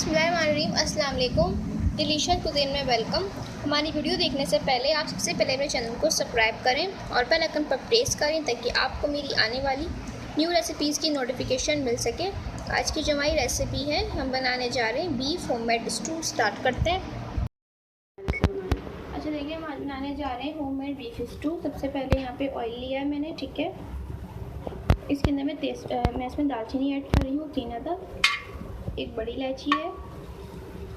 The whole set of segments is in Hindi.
बिस्मिल्लाहिर्रहमानिर्रहीम, अस्सलाम वालेकुम। डिलीशियस कुज़ीन में वेलकम। हमारी वीडियो देखने से पहले आप सबसे पहले मेरे चैनल को सब्सक्राइब करें और बेल आइकन पर प्रेस करें ताकि आपको मेरी आने वाली न्यू रेसिपीज़ की नोटिफिकेशन मिल सके। आज की जो हमारी रेसिपी है, हम बनाने जा रहे हैं बीफ होममेड स्टू। स्टार्ट करते हैं। अच्छा देखिए, हम आज बनाने जा रहे हैं होममेड बीफ स्टू। सबसे पहले यहाँ पे ऑयल लिया है मैंने, ठीक है। इसके अंदर मैं इसमें दालचीनी ऐड कर रही हूँ 3 अदद, एक बड़ी इलायची है,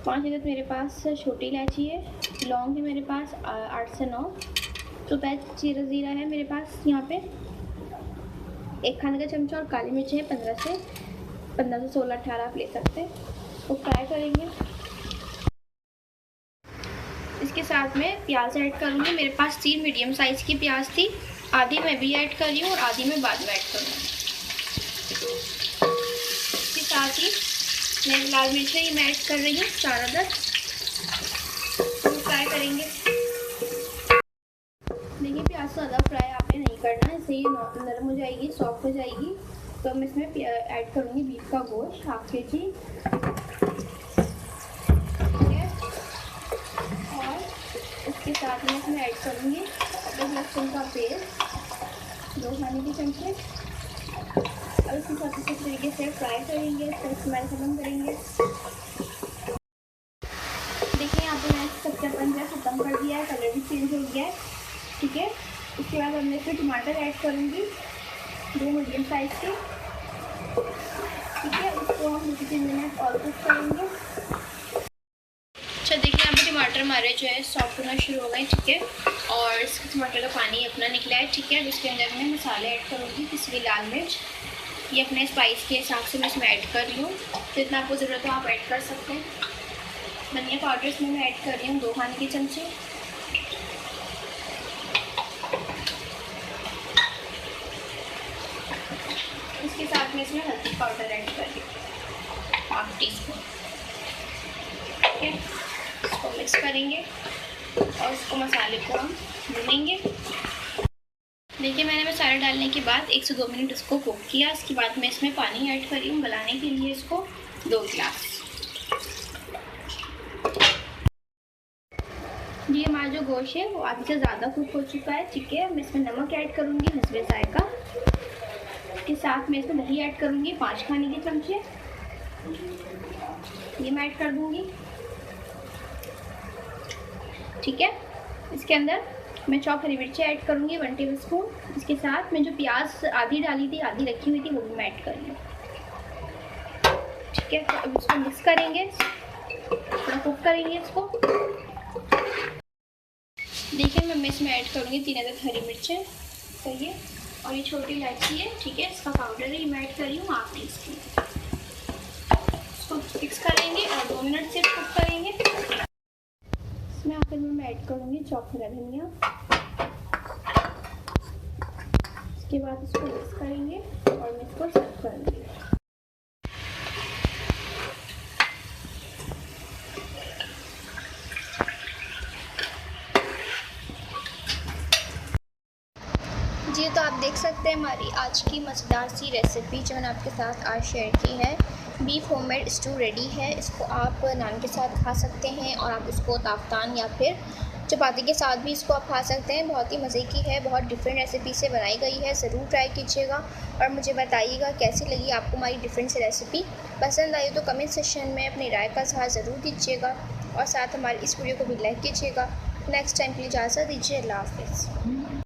5 अदद मेरे पास छोटी इलायची है, लौंग है मेरे पास 8 से 9, सफ़ेद ज़ीरा है मेरे पास यहाँ पे 1 खाने का चमचा, और काली मिर्च है 15 से 16 18 आप ले सकते हैं। तो फ्राई करेंगे। इसके साथ में प्याज ऐड करूँगी। मेरे पास 3 मीडियम साइज़ की प्याज थी, आधी मैं भी ऐड कर रही हूँ और आधी मैं बाद में ऐड करूँगी। इसके साथ ही मैं लाल मिर्च ये मैं ऐड कर रही हूँ 4 अदद। तो फ्राई करेंगे। देखिए, प्याज ज़्यादा फ्राई आपने नहीं करना है, इससे ये नरम हो जाएगी, सॉफ्ट हो जाएगी। तो मैं इसमें ऐड करूँगी बीफ का गोश्त 1/2 kg, ठीक है। और इसके साथ में इसमें ऐड करूँगी अदरक लहसुन का पेस्ट 2 खाने के चमचे, और इसके साथ इस तरीके से फ्राई करेंगे, इसका इस्तेमाल ख़त्म करेंगे। देखिए, यहाँ पे मैंने कच्चापन जो है ख़त्म कर दिया है, कलर भी चेंज हो गया है, ठीक है। उसके बाद मैं इसमें टमाटर ऐड करूँगी 2 मीडियम साइज़ के, ठीक है। उसको हम 2-3 मिनट और कुक करेंगे। अच्छा देखिए, यहाँ पे टमाटर हमारे जो है सॉफ्ट होना शुरू हो गए, ठीक है। और इसके टमाटर का पानी अपना निकला है, ठीक है। इसके अंदर मैं मसाले ऐड करूँगी, पिसी लाल मिर्च, ये अपने स्पाइस के हिसाब से मैं इसमें ऐड कर रही हूँ, जितना आपको ज़रूरत हो आप ऐड कर सकते हैं। धनिया पाउडर इसमें मैं ऐड कर रही हूँ 2 खाने के चमचे। इसके साथ में इसमें हल्दी पाउडर ऐड कर रही हूँ 1/2 टीस्पून, ठीक है। इसको मिक्स करेंगे और इसको मसाले को हम भूनेंगे। देखिए, मैंने मसाला डालने के बाद 1 से 2 मिनट इसको कुक किया। इसके बाद मैं इसमें पानी ऐड कर रही हूँ गलाने के लिए, इसको 2 गिलास। ये हमारा जो गोश्त है वो आधे से ज़्यादा कुक हो चुका है, ठीक है। मैं इसमें नमक ऐड करूँगी हस्बे जायका। इसके साथ मैं इसमें दही ऐड करूँगी 5 खाने के चमचे, ये मैं ऐड कर दूँगी, ठीक है। इसके अंदर मैं चॉप हरी मिर्ची ऐड करूँगी 1 टेबलस्पून। इसके साथ मैं जो प्याज आधी डाली थी, आधी रखी हुई थी, वो भी मैं ऐड कर रही हूँ, ठीक है। तो अब इसको मिक्स करेंगे, थोड़ा कुक करेंगे इसको। देखिए, मैं इसमें ऐड करूँगी 3 अदद हरी मिर्चें, सही है। और ये छोटी इलायची है, ठीक है, इसका पाउडर है, ये मैं ऐड कर रही हूँ 1/2 टीस्पून। इसको मिक्स करेंगे और 2 मिनट से कुक करेंगे। इसमें आखिर में मैं ऐड करूँगी चॉप हरा धनिया। इसके बाद इसको मिक्स करेंगे और मैं इसको सर्व करूँगी। जी, तो आप देख सकते हैं हमारी आज की मज़ेदार सी रेसिपी जो मैंने आपके साथ आज शेयर की है। बीफ होममेड स्टू रेडी है। इसको आप नान के साथ खा सकते हैं, और आप इसको ताफ्तान या फिर चपाती के साथ भी इसको आप खा सकते हैं। बहुत ही मज़े की है, बहुत डिफरेंट रेसिपी से बनाई गई है। ज़रूर ट्राई कीजिएगा और मुझे बताइएगा कैसी लगी आपको हमारी डिफरेंट सी रेसिपी। पसंद आई तो कमेंट सेक्शन में अपनी राय का इज़हार ज़रूर दीजिएगा, और साथ हमारी इस वीडियो को भी लाइक कीजिएगा। नेक्स्ट टाइम के लिए इजाज़त दीजिए। अल्लाह हाफ़िज़।